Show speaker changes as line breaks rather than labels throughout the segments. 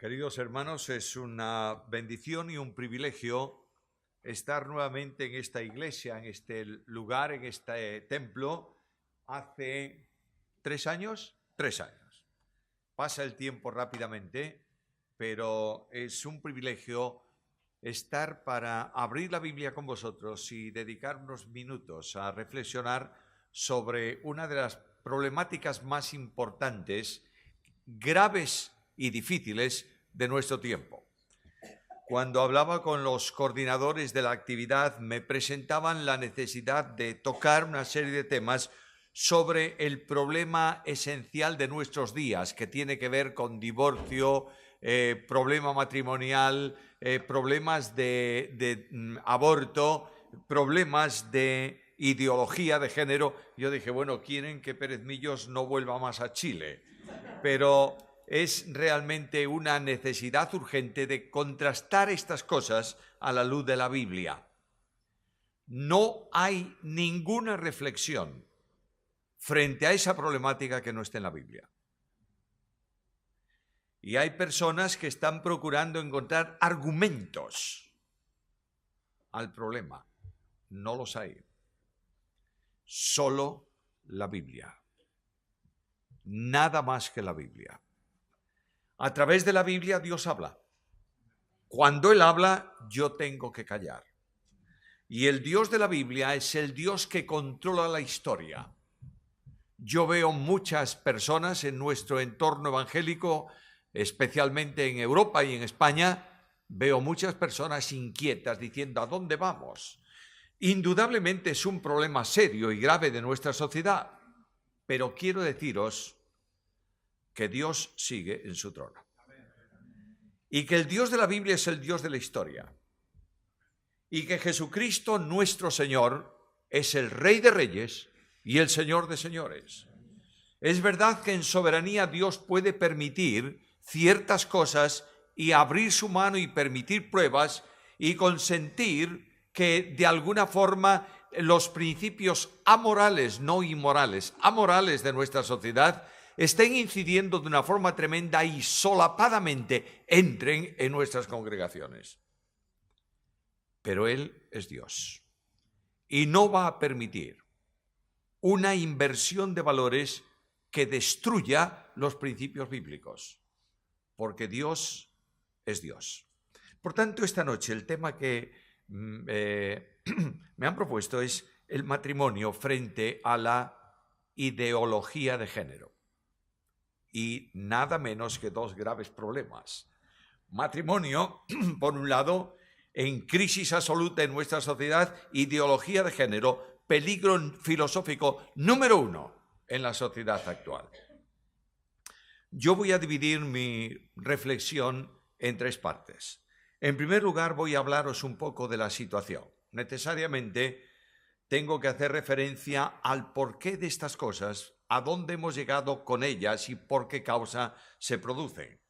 Queridos hermanos, es una bendición y un privilegio estar nuevamente en esta iglesia, en este lugar, en este templo. Hace 3 años, 3 años. Pasa el tiempo rápidamente, pero es un privilegio estar para abrir la Biblia con vosotros y dedicar unos minutos a reflexionar sobre una de las problemáticas más importantes, graves y difíciles de nuestro tiempo. Cuando hablaba con los coordinadores de la actividad, me presentaban la necesidad de tocar una serie de temas sobre el problema esencial de nuestros días, que tiene que ver con divorcio, problema matrimonial, problemas de aborto, problemas de ideología de género. Yo dije, bueno, quieren que Pérez Millos no vuelva más a Chile, pero es realmente una necesidad urgente de contrastar estas cosas a la luz de la Biblia. No hay ninguna reflexión frente a esa problemática que no esté en la Biblia. Y hay personas que están procurando encontrar argumentos al problema. No los hay. Solo la Biblia. Nada más que la Biblia. A través de la Biblia Dios habla. Cuando Él habla, yo tengo que callar. Y el Dios de la Biblia es el Dios que controla la historia. Yo veo muchas personas en nuestro entorno evangélico, especialmente en Europa y en España, veo muchas personas inquietas diciendo, ¿a dónde vamos? Indudablemente es un problema serio y grave de nuestra sociedad, pero quiero deciros que Dios sigue en su trono. Y que el Dios de la Biblia es el Dios de la historia. Y que Jesucristo, nuestro Señor, es el Rey de Reyes y el Señor de Señores. Es verdad que en soberanía Dios puede permitir ciertas cosas y abrir su mano y permitir pruebas y consentir que de alguna forma los principios amorales, no inmorales, amorales de nuestra sociedad estén incidiendo de una forma tremenda y solapadamente entren en nuestras congregaciones. Pero Él es Dios y no va a permitir una inversión de valores que destruya los principios bíblicos, porque Dios es Dios. Por tanto, esta noche el tema que me han propuesto es el matrimonio frente a la ideología de género. Y nada menos que dos graves problemas. Matrimonio, por un lado, en crisis absoluta en nuestra sociedad, ideología de género, peligro filosófico número 1 en la sociedad actual. Yo voy a dividir mi reflexión en 3 partes. En primer lugar, voy a hablaros un poco de la situación. Necesariamente tengo que hacer referencia al porqué de estas cosas, a dónde hemos llegado con ellas y por qué causa se producen.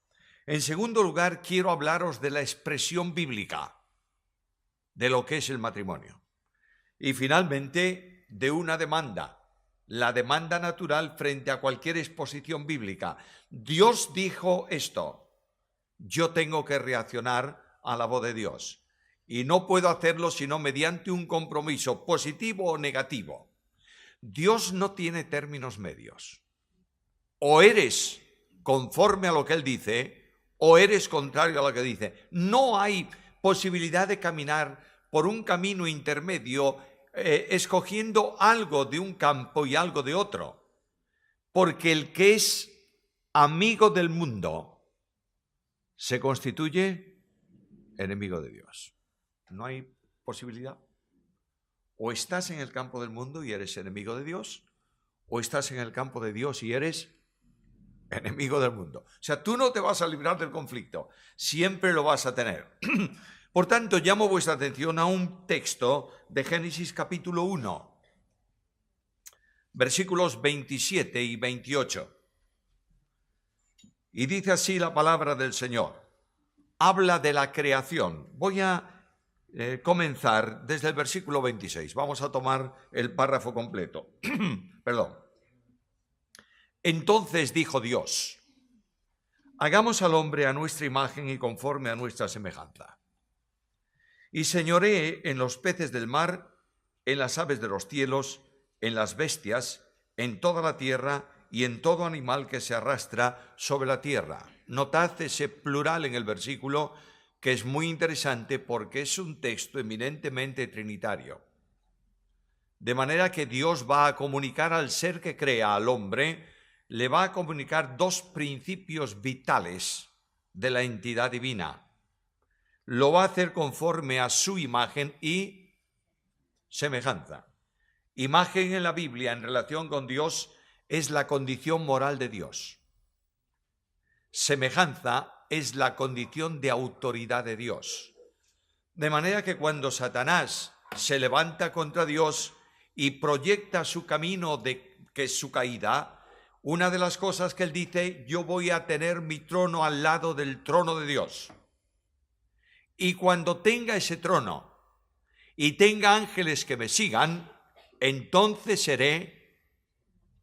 En segundo lugar, quiero hablaros de la expresión bíblica de lo que es el matrimonio. Y finalmente, de una demanda, la demanda natural frente a cualquier exposición bíblica. Dios dijo esto, yo tengo que reaccionar a la voz de Dios. Y no puedo hacerlo sino mediante un compromiso positivo o negativo. Dios no tiene términos medios. O eres conforme a lo que Él dice, o eres contrario a lo que dice. No hay posibilidad de caminar por un camino intermedio escogiendo algo de un campo y algo de otro. Porque el que es amigo del mundo se constituye enemigo de Dios. No hay posibilidad. O estás en el campo del mundo y eres enemigo de Dios, o estás en el campo de Dios y eres enemigo del mundo. O sea, tú no te vas a librar del conflicto, siempre lo vas a tener. Por tanto, llamo vuestra atención a un texto de Génesis capítulo 1, versículos 27 y 28. Y dice así la palabra del Señor. Habla de la creación. Voy a comenzar desde el versículo 26. Vamos a tomar el párrafo completo. Perdón. Entonces dijo Dios, hagamos al hombre a nuestra imagen y conforme a nuestra semejanza. Y señoree en los peces del mar, en las aves de los cielos, en las bestias, en toda la tierra y en todo animal que se arrastra sobre la tierra. Notad ese plural en el versículo, que es muy interesante porque es un texto eminentemente trinitario. De manera que Dios va a comunicar al ser que crea, al hombre, le va a comunicar dos principios vitales de la entidad divina. Lo va a hacer conforme a su imagen y semejanza. Imagen en la Biblia en relación con Dios es la condición moral de Dios. Semejanza es la condición de autoridad de Dios. De manera que cuando Satanás se levanta contra Dios y proyecta su camino que es su caída, una de las cosas que él dice: yo voy a tener mi trono al lado del trono de Dios. Y cuando tenga ese trono y tenga ángeles que me sigan, entonces seré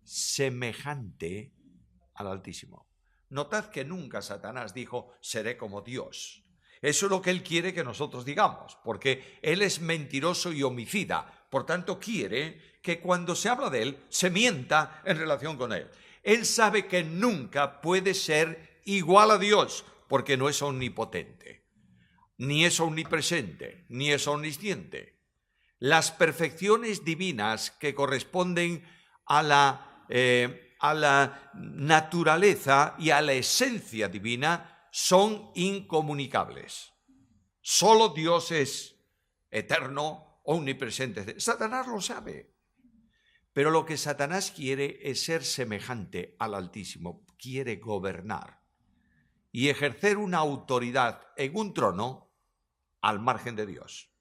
semejante al Altísimo. Notad que nunca Satanás dijo: seré como Dios. Eso es lo que él quiere que nosotros digamos, porque él es mentiroso y homicida. Por tanto, quiere que cuando se habla de él, se mienta en relación con él. Él sabe que nunca puede ser igual a Dios, porque no es omnipotente, ni es omnipresente, ni es omnisciente. Las perfecciones divinas que corresponden a la naturaleza y a la esencia divina son incomunicables. Solo Dios es eterno, omnipresente. Satanás lo sabe. Pero lo que Satanás quiere es ser semejante al Altísimo. Quiere gobernar y ejercer una autoridad en un trono al margen de Dios.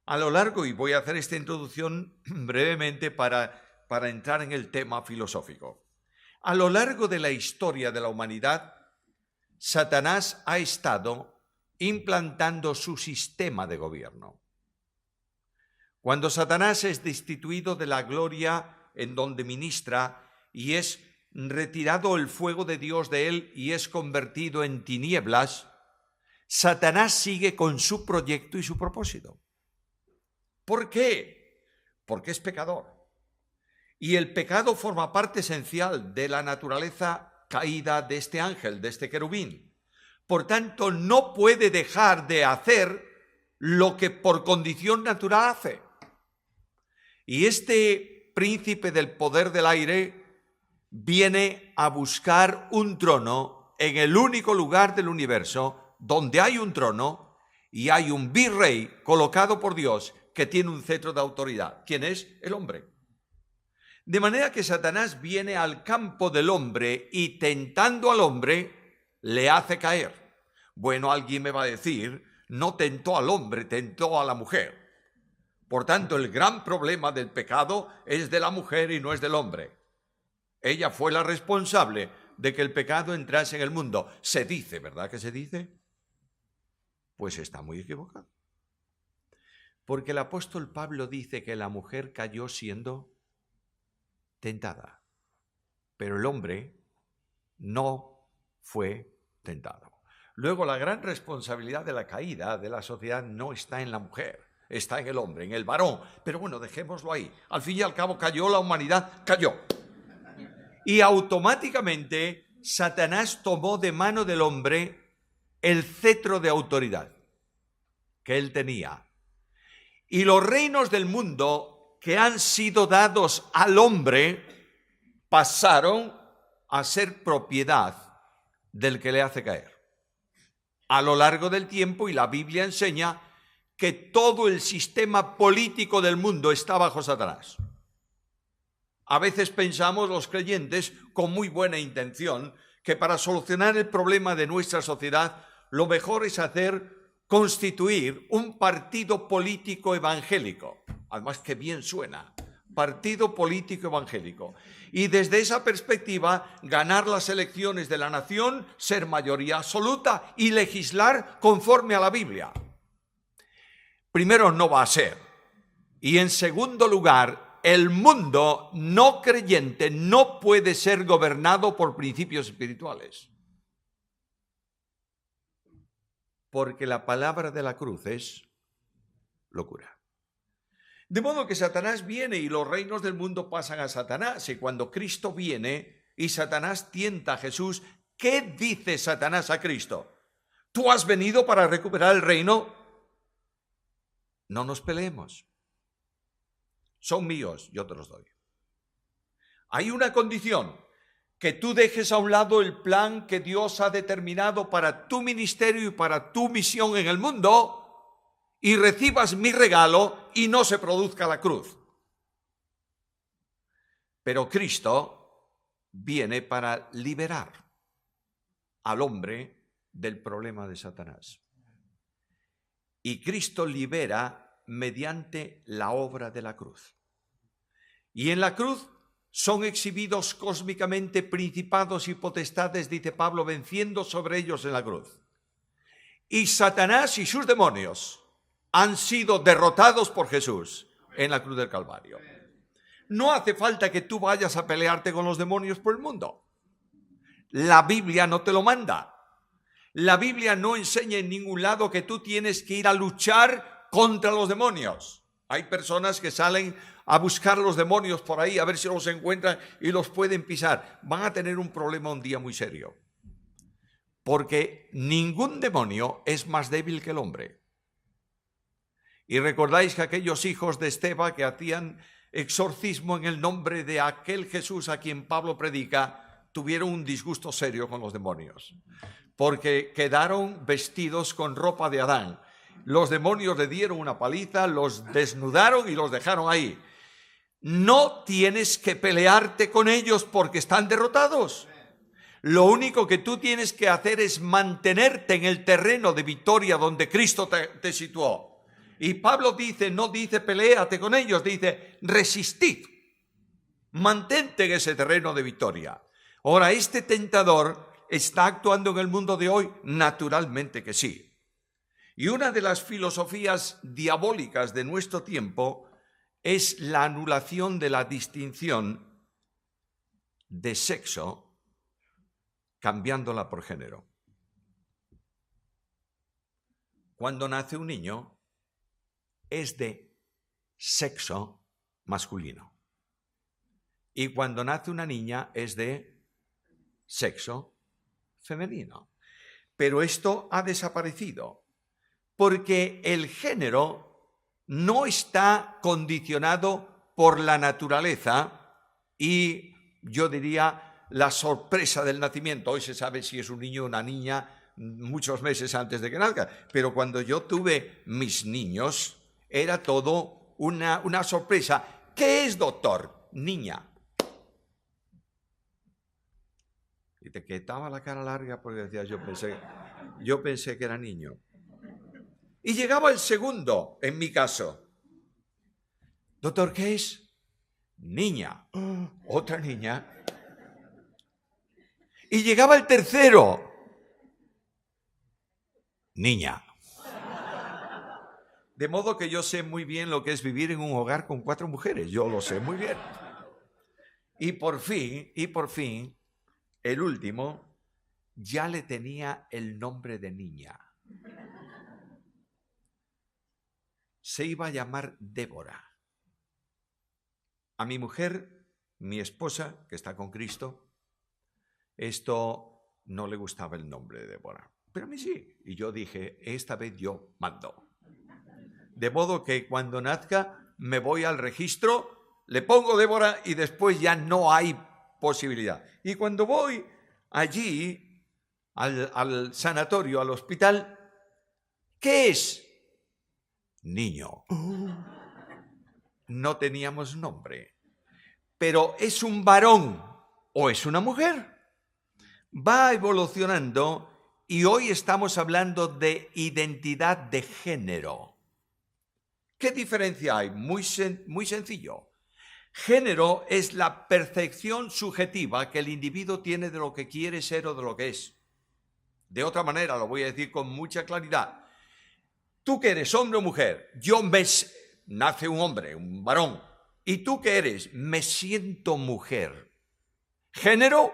A lo largo, y voy a hacer esta introducción brevemente para entrar en el tema filosófico. A lo largo de la historia de la humanidad, Satanás ha estado implantando su sistema de gobierno. Cuando Satanás es destituido de la gloria en donde ministra y es retirado el fuego de Dios de él y es convertido en tinieblas, Satanás sigue con su proyecto y su propósito. ¿Por qué? Porque es pecador. Y el pecado forma parte esencial de la naturaleza caída de este ángel, de este querubín. Por tanto, no puede dejar de hacer lo que por condición natural hace. Y este príncipe del poder del aire viene a buscar un trono en el único lugar del universo donde hay un trono y hay un virrey colocado por Dios que tiene un cetro de autoridad. ¿Quién es? El hombre. De manera que Satanás viene al campo del hombre y tentando al hombre le hace caer. Bueno, alguien me va a decir: no tentó al hombre, tentó a la mujer. Por tanto, el gran problema del pecado es de la mujer y no es del hombre. Ella fue la responsable de que el pecado entrase en el mundo. Se dice, ¿verdad que se dice? Pues está muy equivocado. Porque el apóstol Pablo dice que la mujer cayó siendo tentada, pero el hombre no fue tentado. Luego, la gran responsabilidad de la caída de la sociedad no está en la mujer, está en el hombre, en el varón. Pero bueno, dejémoslo ahí. Al fin y al cabo cayó la humanidad, cayó. Y automáticamente Satanás tomó de mano del hombre el cetro de autoridad que él tenía. Y los reinos del mundo que han sido dados al hombre pasaron a ser propiedad del que le hace caer. A lo largo del tiempo, y la Biblia enseña que todo el sistema político del mundo está bajo Satanás. A veces pensamos los creyentes, con muy buena intención, que para solucionar el problema de nuestra sociedad, lo mejor es constituir un partido político evangélico. Además, que bien suena, partido político evangélico. Y desde esa perspectiva, ganar las elecciones de la nación, ser mayoría absoluta y legislar conforme a la Biblia. Primero, no va a ser. Y en segundo lugar, el mundo no creyente no puede ser gobernado por principios espirituales. porque la palabra de la cruz es locura. De modo que Satanás viene y los reinos del mundo pasan a Satanás. Y cuando Cristo viene y Satanás tienta a Jesús, ¿qué dice Satanás a Cristo? ¿Tú has venido para recuperar el reino? No nos peleemos. Son míos, yo te los doy. Hay una condición, que tú dejes a un lado el plan que Dios ha determinado para tu ministerio y para tu misión en el mundo y recibas mi regalo y no se produzca la cruz. Pero Cristo viene para liberar al hombre del problema de Satanás. Y Cristo libera mediante la obra de la cruz. Y en la cruz son exhibidos cósmicamente principados y potestades, dice Pablo, venciendo sobre ellos en la cruz. Y Satanás y sus demonios han sido derrotados por Jesús en la cruz del Calvario. No hace falta que tú vayas a pelearte con los demonios por el mundo. La Biblia no te lo manda. La Biblia no enseña en ningún lado que tú tienes que ir a luchar contra los demonios. Hay personas que salen a buscar los demonios por ahí, a ver si los encuentran y los pueden pisar. Van a tener un problema un día muy serio. Porque ningún demonio es más débil que el hombre. Y recordáis que aquellos hijos de Esteban que hacían exorcismo en el nombre de aquel Jesús a quien Pablo predica, tuvieron un disgusto serio con los demonios. Porque quedaron vestidos con ropa de Adán. Los demonios le dieron una paliza, los desnudaron y los dejaron ahí. No tienes que pelearte con ellos porque están derrotados. Lo único que tú tienes que hacer es mantenerte en el terreno de victoria donde Cristo te situó. Y Pablo dice, no dice peléate con ellos, dice resistid. Mantente en ese terreno de victoria. Ahora, este tentador está actuando en el mundo de hoy, naturalmente que sí. Y una de las filosofías diabólicas de nuestro tiempo es la anulación de la distinción de sexo, cambiándola por género. Cuando nace un niño, es de sexo masculino. Y cuando nace una niña, es de sexo femenino. Pero esto ha desaparecido, porque el género no está condicionado por la naturaleza y, yo diría, la sorpresa del nacimiento. Hoy se sabe si es un niño o una niña muchos meses antes de que nazca, pero cuando yo tuve mis niños era todo una sorpresa. ¿Qué es, doctor? Niña. Y te quedaba la cara larga porque decía, yo pensé que era niño. Y llegaba el segundo, en mi caso. Doctor, ¿qué es? Niña. Otra niña. Y llegaba el tercero. Niña. De modo que yo sé muy bien lo que es vivir en un hogar con 4 mujeres. Yo lo sé muy bien. Y por fin, el último ya le tenía el nombre de niña. Se iba a llamar Débora. A mi mujer, mi esposa, que está con Cristo, esto no le gustaba el nombre de Débora. Pero a mí sí. Y yo dije, esta vez yo mando. De modo que cuando nazca me voy al registro, le pongo Débora y después ya no hay posibilidad. Y cuando voy allí al sanatorio, al hospital, ¿qué es? Niño. No teníamos nombre. Pero ¿es un varón o es una mujer? Va evolucionando y hoy estamos hablando de identidad de género. ¿Qué diferencia hay? Muy sencillo. Género es la percepción subjetiva que el individuo tiene de lo que quiere ser o de lo que es. De otra manera, lo voy a decir con mucha claridad. Tú que eres hombre o mujer, nace un hombre, un varón. ¿Y tú qué eres? Me siento mujer. Género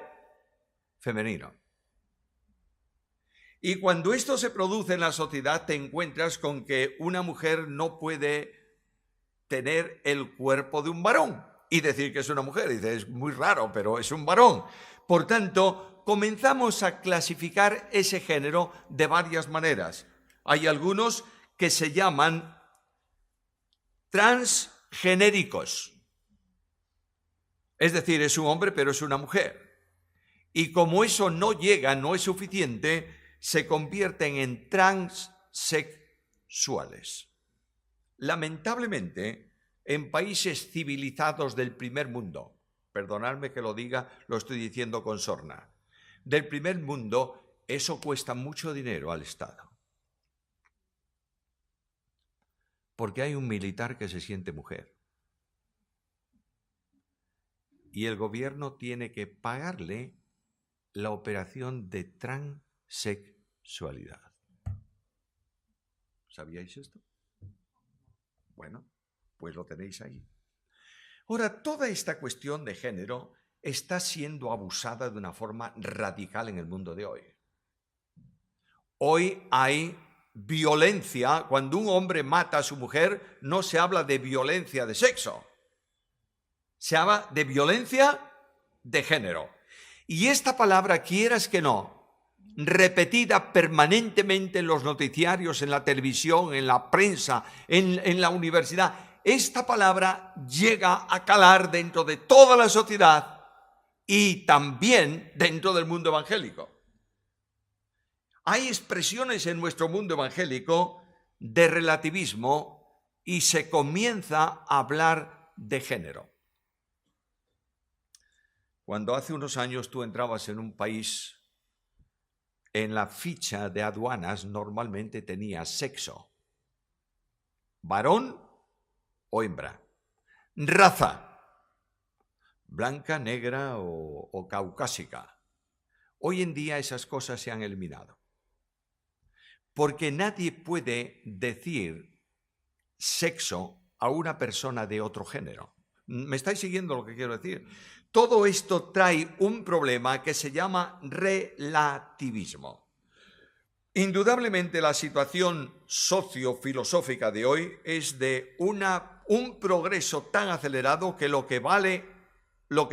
femenino. Y cuando esto se produce en la sociedad, te encuentras con que una mujer no puede tener el cuerpo de un varón y decir que es una mujer. Dice, es muy raro, pero es un varón. Por tanto, comenzamos a clasificar ese género de varias maneras. Hay algunos que se llaman transgenéricos. Es decir, es un hombre, pero es una mujer. Y como eso no llega, no es suficiente, se convierten en transexuales. Lamentablemente, en países civilizados del primer mundo, perdonadme que lo diga, lo estoy diciendo con sorna, del primer mundo, eso cuesta mucho dinero al Estado. Porque hay un militar que se siente mujer. Y el gobierno tiene que pagarle la operación de transexualidad. ¿Sabíais esto? Bueno, pues lo tenéis ahí. Ahora, toda esta cuestión de género está siendo abusada de una forma radical en el mundo de hoy. Hoy hay violencia. Cuando un hombre mata a su mujer, no se habla de violencia de sexo. Se habla de violencia de género. Y esta palabra, quieras que no, repetida permanentemente en los noticiarios, en la televisión, en la prensa, en la universidad, esta palabra llega a calar dentro de toda la sociedad y también dentro del mundo evangélico. Hay expresiones en nuestro mundo evangélico de relativismo y se comienza a hablar de género. Cuando hace unos años tú entrabas en un país, en la ficha de aduanas normalmente tenía sexo, varón o hembra, raza, blanca, negra o caucásica. Hoy en día esas cosas se han eliminado, porque nadie puede decir sexo a una persona de otro género. ¿Me estáis siguiendo lo que quiero decir? Todo esto trae un problema que se llama relativismo. Indudablemente la situación sociofilosófica de hoy es de un progreso tan acelerado que lo que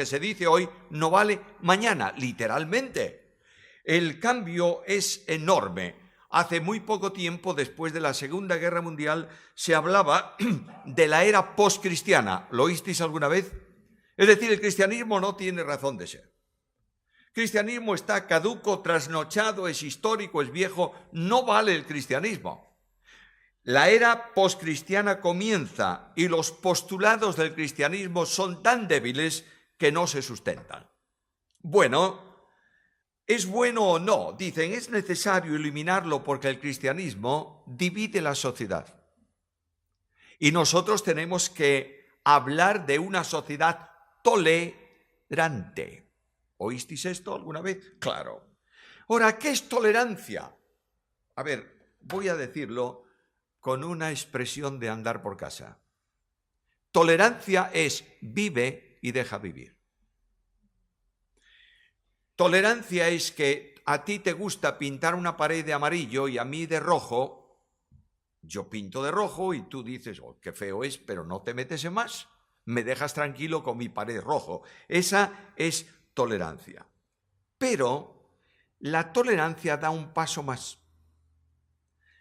se dice hoy no vale mañana, literalmente. El cambio es enorme. Hace muy poco tiempo, después de la Segunda Guerra Mundial, se hablaba de la era postcristiana. ¿Lo oísteis alguna vez? Es decir, el cristianismo no tiene razón de ser. El cristianismo está caduco, trasnochado, es histórico, es viejo. No vale el cristianismo. La era postcristiana comienza y los postulados del cristianismo son tan débiles que no se sustentan. Bueno, ¿es bueno o no? Dicen, es necesario eliminarlo porque el cristianismo divide la sociedad. Y nosotros tenemos que hablar de una sociedad tolerante. ¿Oísteis esto alguna vez? Claro. Ahora, ¿qué es tolerancia? A ver, voy a decirlo con una expresión de andar por casa. Tolerancia es vive y deja vivir. Tolerancia es que a ti te gusta pintar una pared de amarillo y a mí de rojo. Yo pinto de rojo y tú dices, oh, qué feo es, pero no te metes en más. Me dejas tranquilo con mi pared rojo. Esa es tolerancia. Pero la tolerancia da un paso más.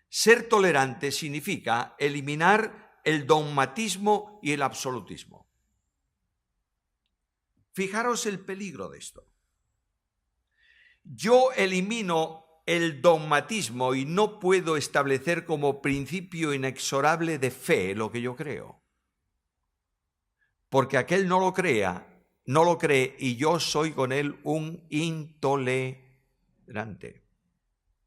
Ser tolerante significa eliminar el dogmatismo y el absolutismo. Fijaros el peligro de esto. Yo elimino el dogmatismo y no puedo establecer como principio inexorable de fe lo que yo creo. Porque aquel no lo cree y yo soy con él un intolerante.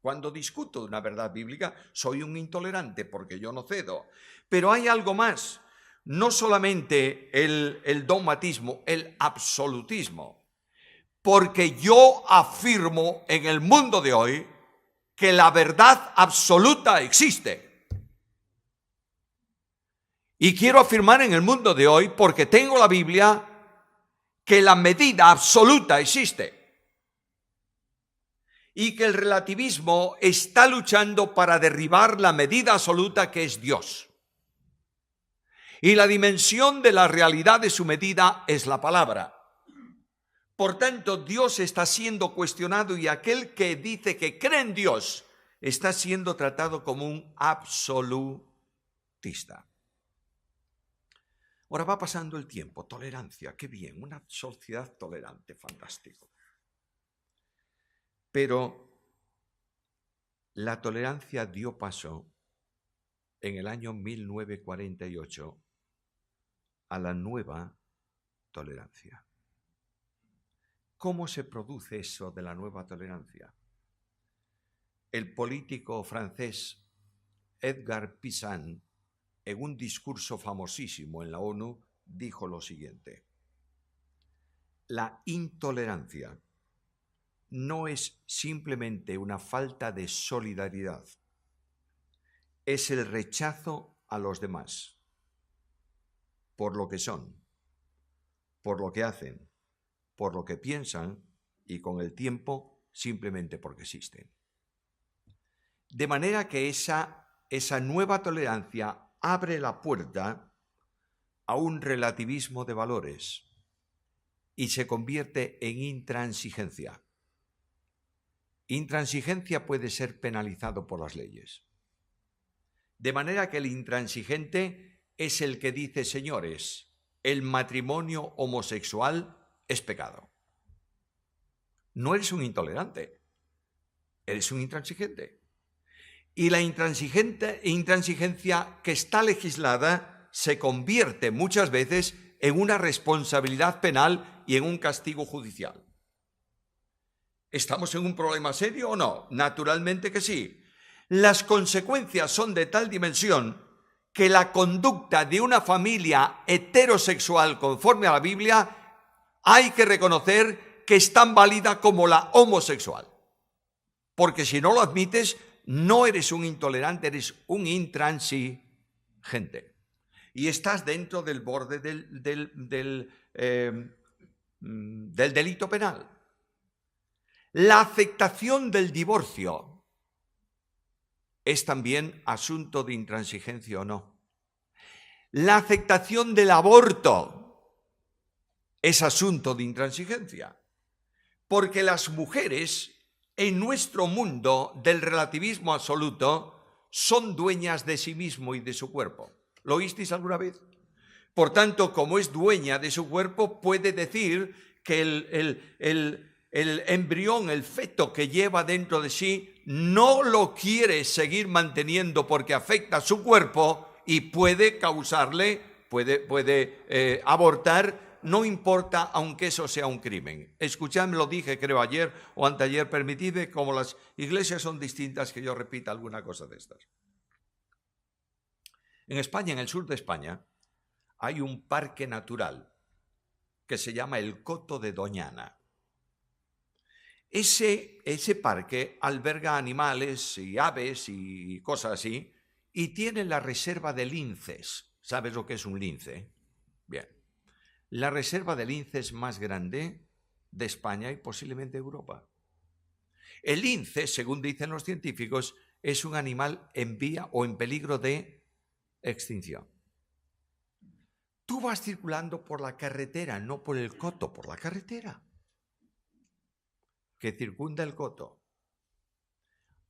Cuando discuto de una verdad bíblica, soy un intolerante porque yo no cedo. Pero hay algo más, no solamente el dogmatismo, el absolutismo. Porque yo afirmo en el mundo de hoy que la verdad absoluta existe. Y quiero afirmar en el mundo de hoy, porque tengo la Biblia, que la medida absoluta existe. y que el relativismo está luchando para derribar la medida absoluta que es Dios. Y la dimensión de la realidad de su medida es la palabra. Por tanto, Dios está siendo cuestionado y aquel que dice que cree en Dios está siendo tratado como un absolutista. Ahora va pasando el tiempo, tolerancia, qué bien, una sociedad tolerante, fantástico. Pero la tolerancia dio paso en el año 1948 a la nueva tolerancia. ¿Cómo se produce eso de la nueva tolerancia? El político francés Edgar Pizan, en un discurso famosísimo en la ONU, dijo lo siguiente: la intolerancia no es simplemente una falta de solidaridad, es el rechazo a los demás, por lo que son, por lo que hacen, por lo que piensan y con el tiempo simplemente porque existen. De manera que esa nueva tolerancia abre la puerta a un relativismo de valores y se convierte en intransigencia. Intransigencia puede ser penalizado por las leyes. De manera que el intransigente es el que dice: señores, el matrimonio homosexual es pecado. No eres un intolerante, eres un intransigente. Y la intransigencia que está legislada se convierte muchas veces en una responsabilidad penal y en un castigo judicial. ¿Estamos en un problema serio o no? Naturalmente que sí. Las consecuencias son de tal dimensión que la conducta de una familia heterosexual conforme a la Biblia hay que reconocer que es tan válida como la homosexual. Porque si no lo admites, no eres un intolerante, eres un intransigente. Y estás dentro del borde del delito penal. La aceptación del divorcio es también asunto de intransigencia o no. La aceptación del aborto es asunto de intransigencia, porque las mujeres en nuestro mundo del relativismo absoluto son dueñas de sí mismo y de su cuerpo. ¿Lo oísteis alguna vez? Por tanto, como es dueña de su cuerpo, puede decir que el embrión, el feto que lleva dentro de sí, no lo quiere seguir manteniendo porque afecta a su cuerpo y puede causarle, puede abortar, no importa aunque eso sea un crimen. Escuchadme, lo dije creo ayer o anteayer, permitidme, como las iglesias son distintas, que yo repita alguna cosa de estas. En España, en el sur de España, hay un parque natural que se llama el Coto de Doñana. Ese parque alberga animales y aves y cosas así, y tiene la reserva de linces. ¿Sabes lo que es un lince? Bien. La reserva de linces más grande de España y posiblemente de Europa. El lince, según dicen los científicos, es un animal en vía o en peligro de extinción. Tú vas circulando por la carretera, no por el coto, por la carretera que circunda el coto.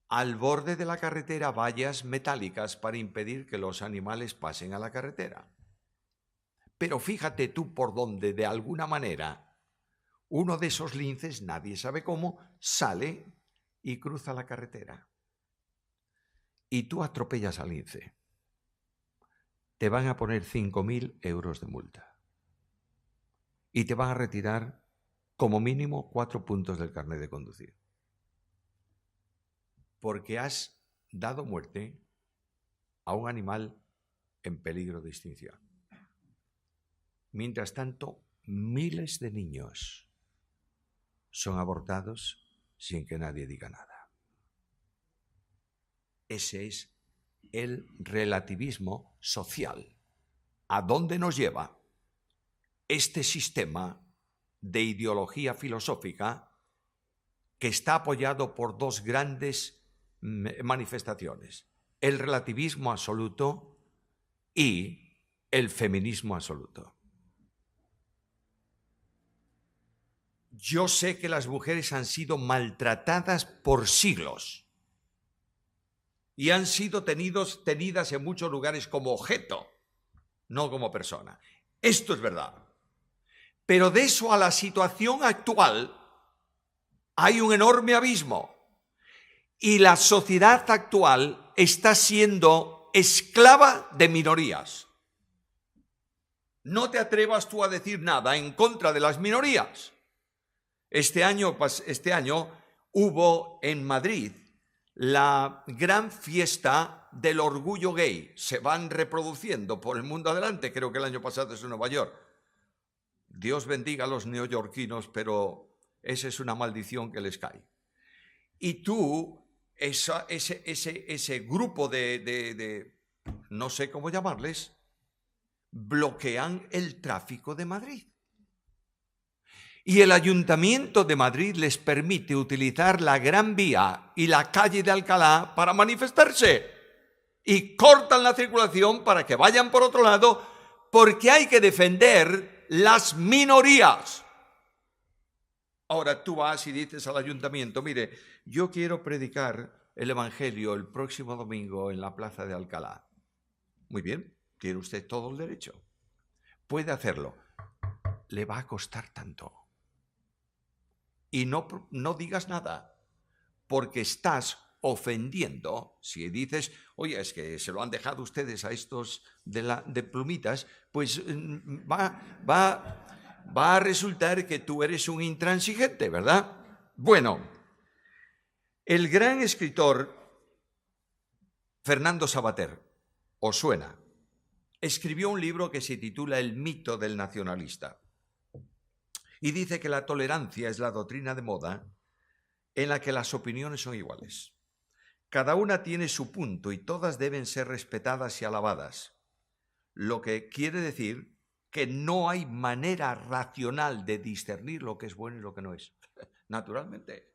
Al borde de la carretera, vallas metálicas para impedir que los animales pasen a la carretera. Pero fíjate tú por donde, de alguna manera, uno de esos linces, nadie sabe cómo, sale y cruza la carretera. Y tú atropellas al lince. Te van a poner 5.000 euros de multa. Y te van a retirar como mínimo 4 puntos del carnet de conducir. Porque has dado muerte a un animal en peligro de extinción. Mientras tanto, miles de niños son abortados sin que nadie diga nada. Ese es el relativismo social. ¿A dónde nos lleva este sistema de ideología filosófica que está apoyado por dos grandes manifestaciones: el relativismo absoluto y el feminismo absoluto. Yo sé que las mujeres han sido maltratadas por siglos y han sido tenidas en muchos lugares como objeto, no como persona. Esto es verdad. Pero de eso a la situación actual hay un enorme abismo. Y la sociedad actual está siendo esclava de minorías. No te atrevas tú a decir nada en contra de las minorías. Este año hubo en Madrid la gran fiesta del orgullo gay. Se van reproduciendo por el mundo adelante. Creo que el año pasado es en Nueva York. Dios bendiga a los neoyorquinos, pero esa es una maldición que les cae. Y tú, ese grupo de no sé cómo llamarles, bloquean el tráfico de Madrid. Y el Ayuntamiento de Madrid les permite utilizar la Gran Vía y la calle de Alcalá para manifestarse. Y cortan la circulación para que vayan por otro lado, porque hay que defender las minorías. Ahora tú vas y dices al ayuntamiento: mire, yo quiero predicar el Evangelio el próximo domingo en la plaza de Alcalá. Muy bien, tiene usted todo el derecho. Puede hacerlo. Le va a costar tanto. Y no digas nada, porque estás ofendiendo. Si dices: oye, es que se lo han dejado ustedes a estos de plumitas, pues va a resultar que tú eres un intransigente, ¿verdad? Bueno, el gran escritor Fernando Savater, ¿os suena? Escribió un libro que se titula El mito del nacionalista. Y dice que la tolerancia es la doctrina de moda en la que las opiniones son iguales. Cada una tiene su punto y todas deben ser respetadas y alabadas. Lo que quiere decir que no hay manera racional de discernir lo que es bueno y lo que no es. Naturalmente.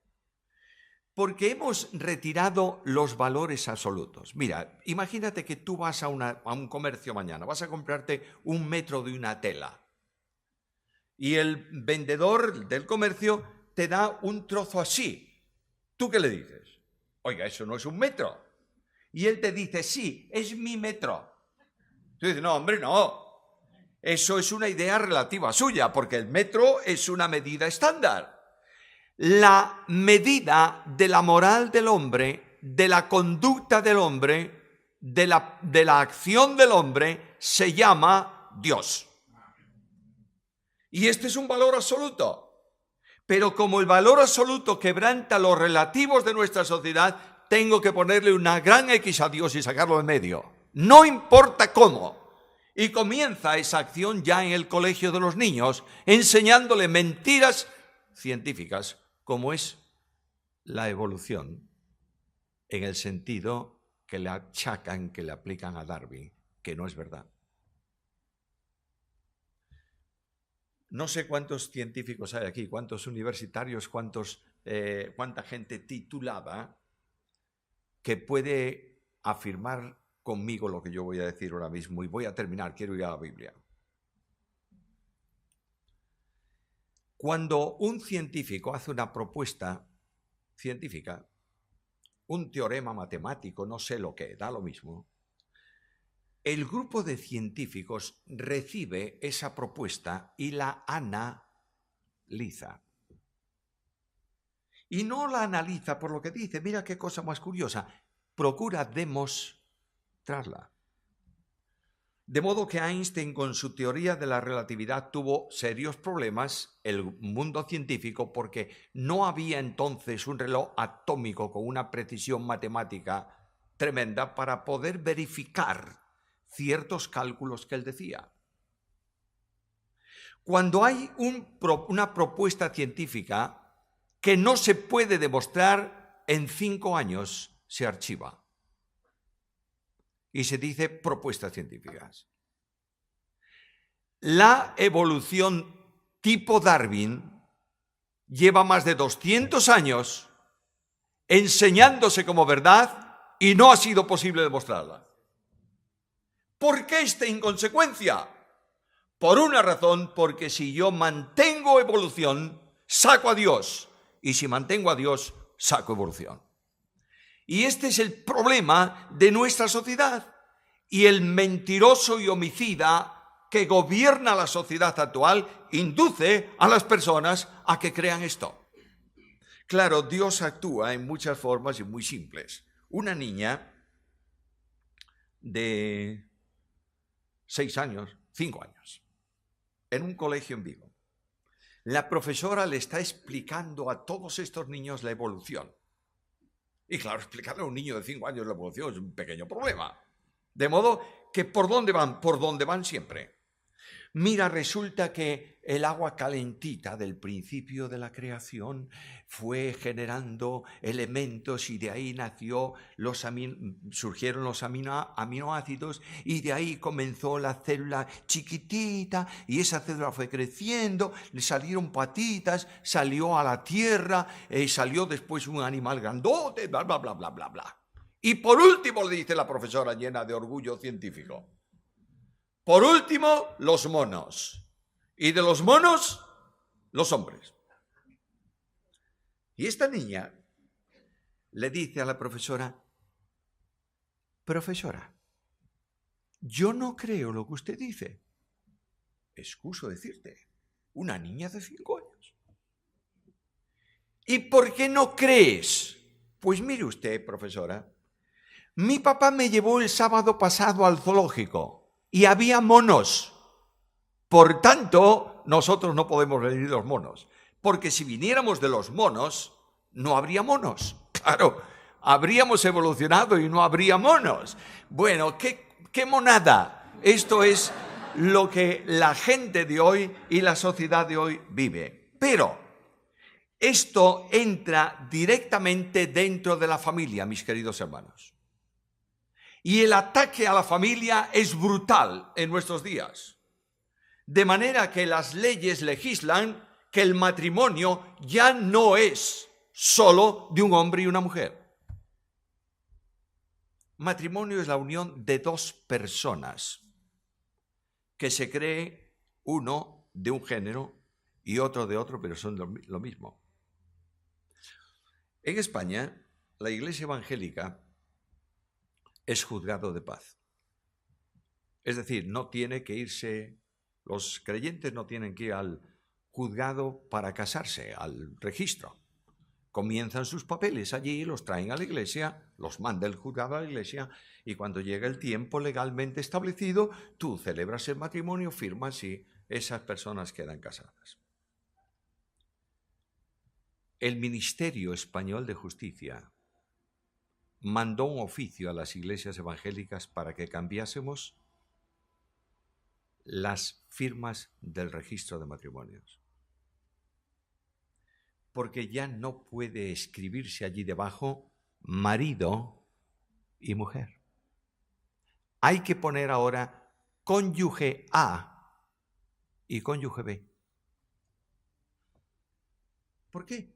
Porque hemos retirado los valores absolutos. Mira, imagínate que tú vas a un comercio mañana, vas a comprarte 1 metro de una tela. Y el vendedor del comercio te da un trozo así. ¿Tú qué le dices? Oiga, eso no es 1 metro. Y él te dice: sí, es mi metro. Tú dices: no, hombre, no. Eso es una idea relativa suya, porque el metro es una medida estándar. La medida de la moral del hombre, de la conducta del hombre, de la acción del hombre, se llama Dios. Y este es un valor absoluto. Pero como el valor absoluto quebranta los relativos de nuestra sociedad, tengo que ponerle una gran X a Dios y sacarlo de medio. No importa cómo. Y comienza esa acción ya en el colegio de los niños, enseñándole mentiras científicas, como es la evolución, en el sentido que le achacan, que le aplican a Darwin, que no es verdad. No sé cuántos científicos hay aquí, cuántos universitarios, cuánta gente titulada que puede afirmar conmigo lo que yo voy a decir ahora mismo. Y voy a terminar, quiero ir a la Biblia. Cuando un científico hace una propuesta científica, un teorema matemático, no sé lo que, da lo mismo, el grupo de científicos recibe esa propuesta y la analiza. Y no la analiza por lo que dice. Mira qué cosa más curiosa. Procura demostrarla. De modo que Einstein, con su teoría de la relatividad, tuvo serios problemas, el mundo científico, porque no había entonces un reloj atómico con una precisión matemática tremenda para poder verificar ciertos cálculos que él decía. Cuando hay una propuesta científica que no se puede demostrar en 5 años, se archiva. Y se dice propuestas científicas. La evolución tipo Darwin lleva más de 200 años enseñándose como verdad y no ha sido posible demostrarla. ¿Por qué esta inconsecuencia? Por una razón, porque si yo mantengo evolución, saco a Dios. Y si mantengo a Dios, saco evolución. Y este es el problema de nuestra sociedad. Y el mentiroso y homicida que gobierna la sociedad actual induce a las personas a que crean esto. Claro, Dios actúa en muchas formas y muy simples. Una niña de 6 años, 5 años, en un colegio en Vigo. La profesora le está explicando a todos estos niños la evolución. Y claro, explicarle a un niño de 5 años la evolución es un pequeño problema. De modo que ¿por dónde van? Por dónde van siempre. Mira, resulta que el agua calentita del principio de la creación fue generando elementos y de ahí surgieron los aminoácidos y de ahí comenzó la célula chiquitita y esa célula fue creciendo, le salieron patitas, salió a la tierra, salió después un animal grandote, bla, bla, bla, bla, bla, bla. Y por último le dice la profesora llena de orgullo científico. Por último, los monos. Y de los monos, los hombres. Y esta niña le dice a la profesora, profesora, yo no creo lo que usted dice. Excuso decirte, una niña de 5 años. ¿Y por qué no crees? Pues mire usted, profesora, mi papá me llevó el sábado pasado al zoológico. Y había monos. Por tanto, nosotros no podemos venir de los monos. Porque si viniéramos de los monos, no habría monos. Claro, habríamos evolucionado y no habría monos. Bueno, ¿qué monada? Esto es lo que la gente de hoy y la sociedad de hoy vive. Pero esto entra directamente dentro de la familia, mis queridos hermanos. Y el ataque a la familia es brutal en nuestros días. De manera que las leyes legislan que el matrimonio ya no es solo de un hombre y una mujer. Matrimonio es la unión de 2 personas que se cree uno de un género y otro de otro, pero son lo mismo. En España, la Iglesia evangélica es juzgado de paz. Es decir, no tiene que irse, los creyentes no tienen que ir al juzgado para casarse, al registro. Comienzan sus papeles allí, los traen a la iglesia, los manda el juzgado a la iglesia y cuando llega el tiempo legalmente establecido, tú celebras el matrimonio, firmas y esas personas quedan casadas. El Ministerio Español de Justicia mandó un oficio a las iglesias evangélicas para que cambiásemos las firmas del registro de matrimonios. Porque ya no puede escribirse allí debajo marido y mujer. Hay que poner ahora cónyuge A y cónyuge B. ¿Por qué?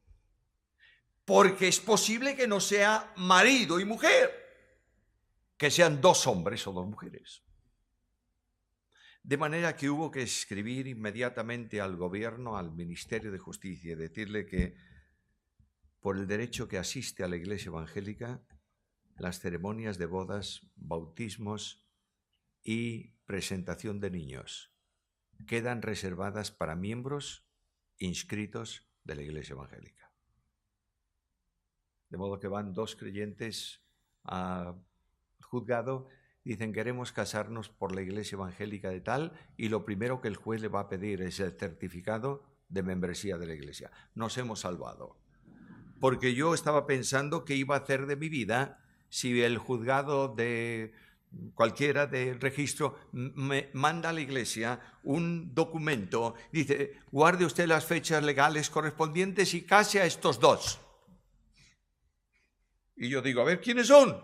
Porque es posible que no sea marido y mujer, que sean 2 hombres o 2 mujeres. De manera que hubo que escribir inmediatamente al gobierno, al Ministerio de Justicia, y decirle que por el derecho que asiste a la Iglesia evangélica, las ceremonias de bodas, bautismos y presentación de niños quedan reservadas para miembros inscritos de la Iglesia evangélica. De modo que van 2 creyentes al juzgado, dicen queremos casarnos por la iglesia evangélica de tal y lo primero que el juez le va a pedir es el certificado de membresía de la iglesia. Nos hemos salvado. Porque yo estaba pensando qué iba a hacer de mi vida si el juzgado de cualquiera del registro me manda a la iglesia un documento, dice guarde usted las fechas legales correspondientes y case a estos 2. Y yo digo, a ver, ¿quiénes son?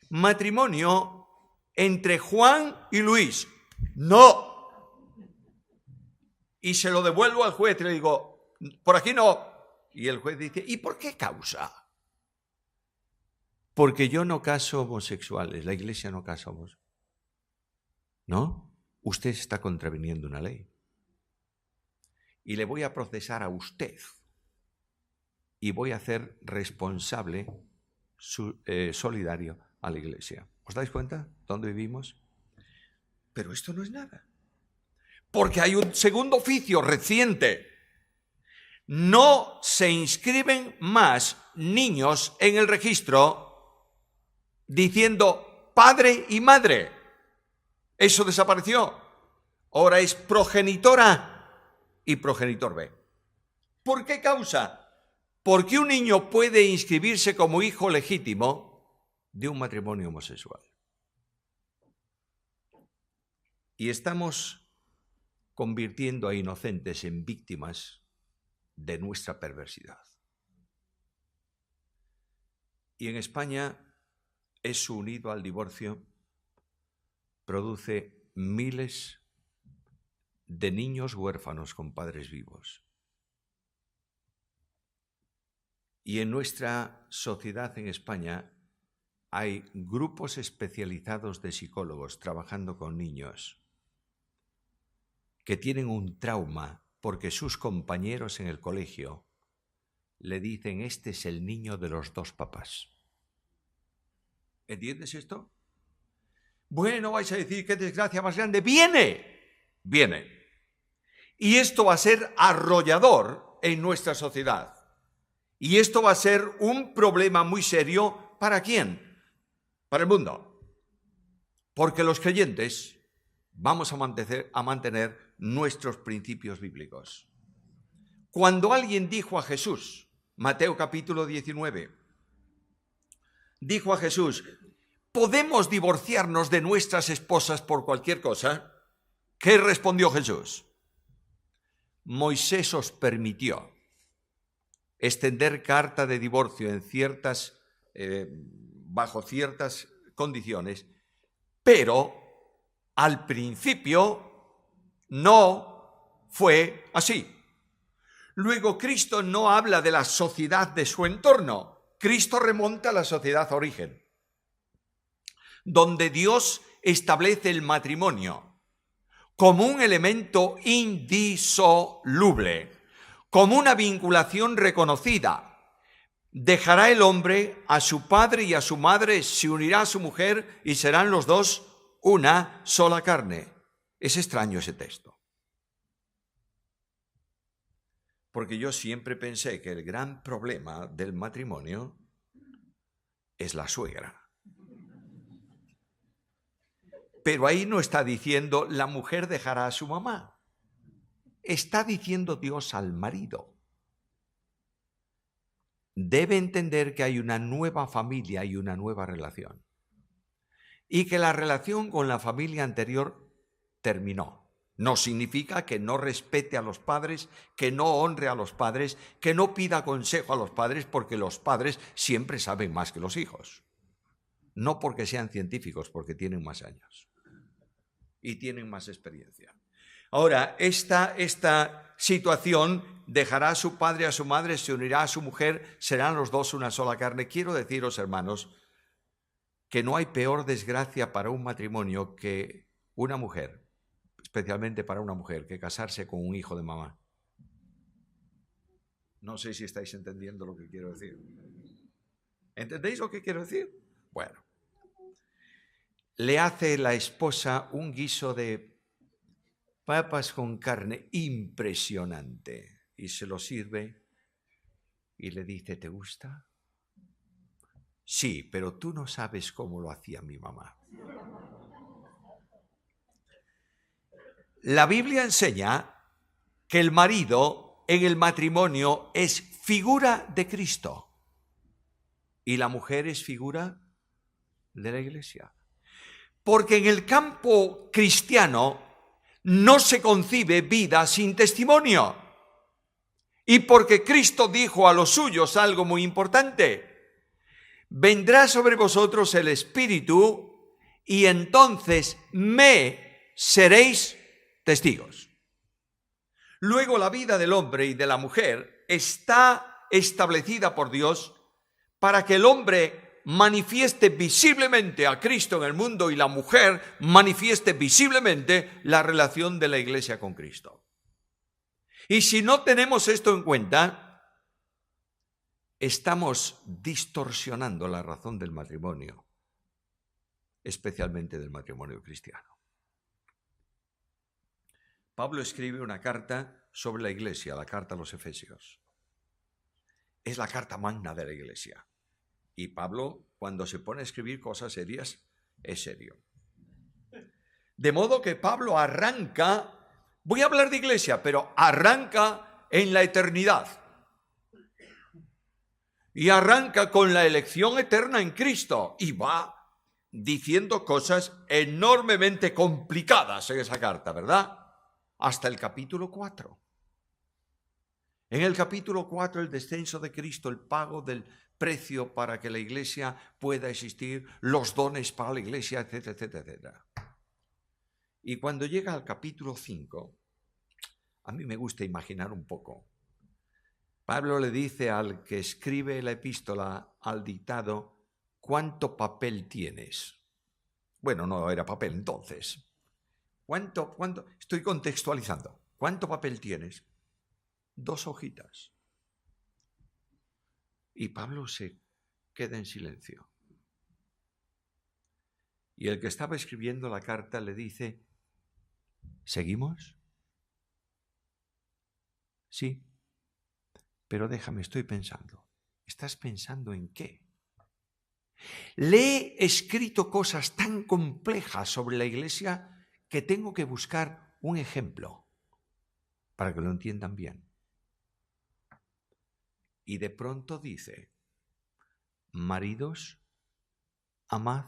Matrimonio entre Juan y Luis. No. Y se lo devuelvo al juez y le digo, por aquí no. Y el juez dice, ¿y por qué causa? Porque yo no caso homosexuales, la Iglesia no casa homosexuales. ¿No? Usted está contraviniendo una ley. Y le voy a procesar a usted. Y voy a hacer responsable, solidario a la Iglesia. ¿Os dais cuenta dónde vivimos? Pero esto no es nada. Porque hay un segundo oficio reciente. No se inscriben más niños en el registro diciendo padre y madre. Eso desapareció. Ahora es progenitora y progenitor B. ¿Por qué causa? Porque un niño puede inscribirse como hijo legítimo de un matrimonio homosexual. Y estamos convirtiendo a inocentes en víctimas de nuestra perversidad. Y en España, eso unido al divorcio produce miles de niños huérfanos con padres vivos. Y en nuestra sociedad en España hay grupos especializados de psicólogos trabajando con niños que tienen un trauma porque sus compañeros en el colegio le dicen, este es el niño de los dos papás. ¿Entiendes esto? Bueno, vais a decir, qué desgracia más grande. Viene. Y esto va a ser arrollador en nuestra sociedad. Y esto va a ser un problema muy serio. ¿Para quién? Para el mundo. Porque los creyentes vamos a mantener nuestros principios bíblicos. Cuando alguien dijo a Jesús, Mateo capítulo 19, dijo a Jesús, ¿podemos divorciarnos de nuestras esposas por cualquier cosa? ¿Qué respondió Jesús? Moisés os permitió extender carta de divorcio en bajo ciertas condiciones, pero al principio no fue así. Luego, Cristo no habla de la sociedad de su entorno. Cristo remonta a la sociedad origen, donde Dios establece el matrimonio como un elemento indisoluble, como una vinculación reconocida. Dejará el hombre a su padre y a su madre, se unirá a su mujer y serán los dos una sola carne. Es extraño ese texto. Porque yo siempre pensé que el gran problema del matrimonio es la suegra. Pero ahí no está diciendo la mujer dejará a su mamá. Está diciendo Dios al marido. Debe entender que hay una nueva familia y una nueva relación. Y que la relación con la familia anterior terminó. No significa que no respete a los padres, que no honre a los padres, que no pida consejo a los padres, porque los padres siempre saben más que los hijos. No porque sean científicos, porque tienen más años y tienen más experiencia. Ahora, esta situación, dejará a su padre, a su madre, se unirá a su mujer, serán los dos una sola carne. Quiero deciros, hermanos, que no hay peor desgracia para un matrimonio que una mujer, especialmente para una mujer, que casarse con un hijo de mamá. No sé si estáis entendiendo lo que quiero decir. ¿Entendéis lo que quiero decir? Bueno. Le hace la esposa un guiso de papas con carne impresionante y se lo sirve y le dice, ¿te gusta? Sí, pero tú no sabes cómo lo hacía mi mamá. La Biblia enseña que el marido en el matrimonio es figura de Cristo y la mujer es figura de la Iglesia. Porque en el campo cristiano no se concibe vida sin testimonio. Y porque Cristo dijo a los suyos algo muy importante: vendrá sobre vosotros el Espíritu y entonces me seréis testigos. Luego la vida del hombre y de la mujer está establecida por Dios para que el hombre manifieste visiblemente a Cristo en el mundo y la mujer manifieste visiblemente la relación de la Iglesia con Cristo. Y si no tenemos esto en cuenta, estamos distorsionando la razón del matrimonio, especialmente del matrimonio cristiano. Pablo escribe una carta sobre la Iglesia, la carta a los Efesios. Es la carta magna de la Iglesia. Y Pablo, cuando se pone a escribir cosas serias, es serio. De modo que Pablo arranca, voy a hablar de Iglesia, pero arranca en la eternidad. Y arranca con la elección eterna en Cristo. Y va diciendo cosas enormemente complicadas en esa carta, ¿verdad? Hasta el capítulo 4. En el capítulo 4, el descenso de Cristo, el pago del precio para que la Iglesia pueda existir, los dones para la Iglesia, etcétera, etcétera, etcétera. Y cuando llega al capítulo 5, a mí me gusta imaginar un poco. Pablo le dice al que escribe la epístola, al dictado, ¿cuánto papel tienes? Bueno, no era papel entonces. ¿Cuánto? Estoy contextualizando. ¿Cuánto papel tienes? 2 hojitas. Y Pablo se queda en silencio. Y el que estaba escribiendo la carta le dice, ¿seguimos? Sí, pero déjame, estoy pensando. ¿Estás pensando en qué? Le he escrito cosas tan complejas sobre la Iglesia que tengo que buscar un ejemplo para que lo entiendan bien. Y de pronto dice, maridos, amad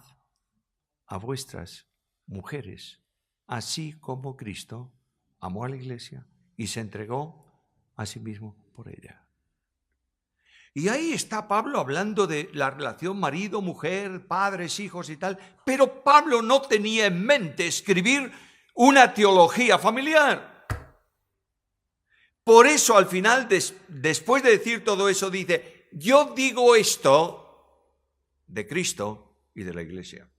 a vuestras mujeres, así como Cristo amó a la Iglesia y se entregó a sí mismo por ella. Y ahí está Pablo hablando de la relación marido, mujer, padres, hijos y tal, pero Pablo no tenía en mente escribir una teología familiar. Por eso al final, después de decir todo eso, dice, yo digo esto de Cristo y de la Iglesia.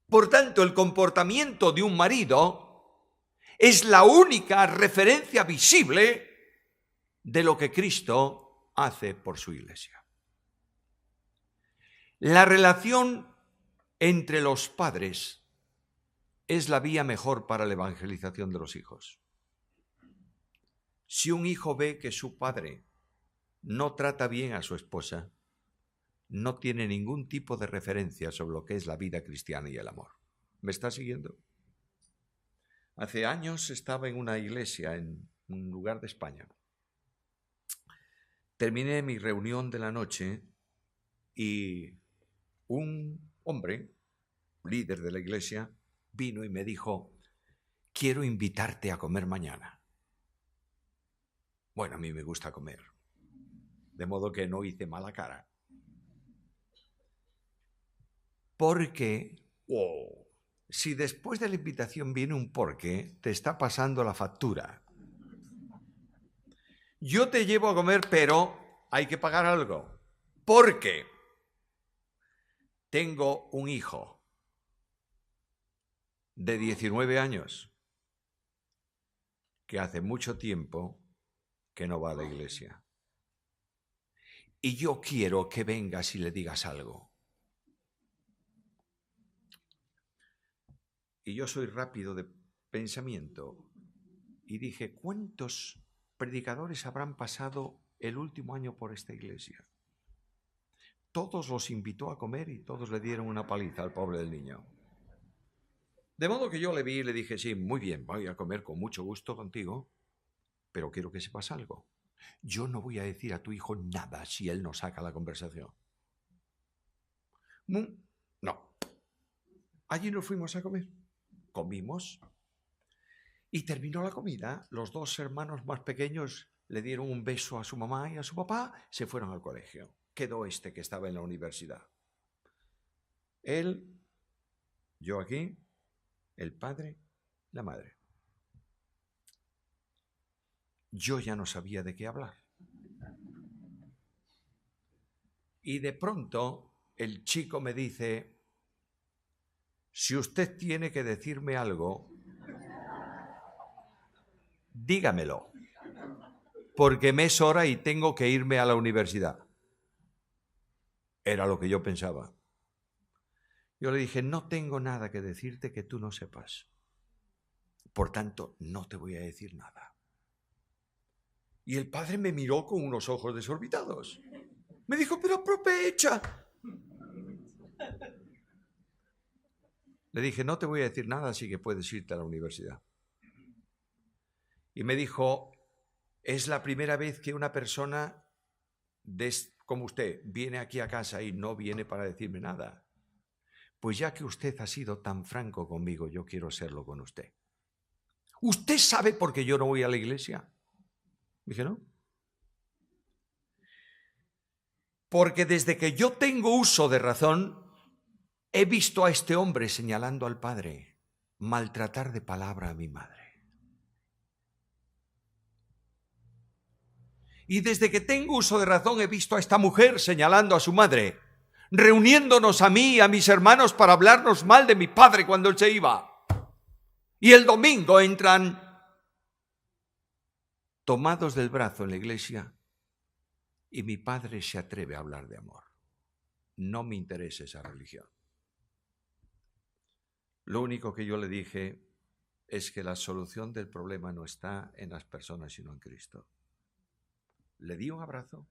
Por tanto, el comportamiento de un marido es la única referencia visible de lo que Cristo hace por su Iglesia. La relación entre los padres es la vía mejor para la evangelización de los hijos. Si un hijo ve que su padre no trata bien a su esposa, no tiene ningún tipo de referencia sobre lo que es la vida cristiana y el amor. ¿Me está siguiendo? Hace años estaba en una iglesia en un lugar de España. Terminé mi reunión de la noche y un hombre, líder de la iglesia, vino y me dijo, quiero invitarte a comer mañana. Bueno, a mí me gusta comer, de modo que no hice mala cara. Porque, si después de la invitación viene un porque, te está pasando la factura. Yo te llevo a comer, pero hay que pagar algo. Porque tengo un hijo de 19 años que hace mucho tiempo que no va a la iglesia. Y yo quiero que vengas y le digas algo. Y yo soy rápido de pensamiento y dije, ¿cuántos predicadores habrán pasado el último año por esta iglesia? Todos los invitó a comer y todos le dieron una paliza al pobre del niño. De modo que yo le vi y le dije, sí, muy bien, voy a comer con mucho gusto contigo, pero quiero que sepas algo. Yo no voy a decir a tu hijo nada si él no saca la conversación. No. Allí nos fuimos a comer. Comimos. Y terminó la comida. Los 2 hermanos más pequeños le dieron un beso a su mamá y a su papá. Se fueron al colegio. Quedó este que estaba en la universidad. Él, yo aquí, el padre, la madre. yo ya no sabía de qué hablar. Y de pronto el chico me dice, si usted tiene que decirme algo, dígamelo, porque me es hora y tengo que irme a la universidad. Era lo que yo pensaba. Yo le dije, no tengo nada que decirte que tú no sepas. Por tanto, no te voy a decir nada. Y el padre me miró con unos ojos desorbitados. Me dijo, pero aprovecha. Le dije, no te voy a decir nada, así que puedes irte a la universidad. Y me dijo, es la primera vez que una persona como usted viene aquí a casa y no viene para decirme nada. Pues ya que usted ha sido tan franco conmigo, yo quiero serlo con usted. ¿Usted sabe por qué yo no voy a la iglesia? Dije, no. Porque desde que yo tengo uso de razón, he visto a este hombre, señalando al padre, maltratar de palabra a mi madre. Y desde que tengo uso de razón, he visto a esta mujer, señalando a su madre, reuniéndonos a mí y a mis hermanos para hablarnos mal de mi padre cuando él se iba. Y el domingo entran tomados del brazo en la iglesia y mi padre se atreve a hablar de amor. No me interesa esa religión. Lo único que yo le dije es que la solución del problema no está en las personas, sino en Cristo. Le di un abrazo,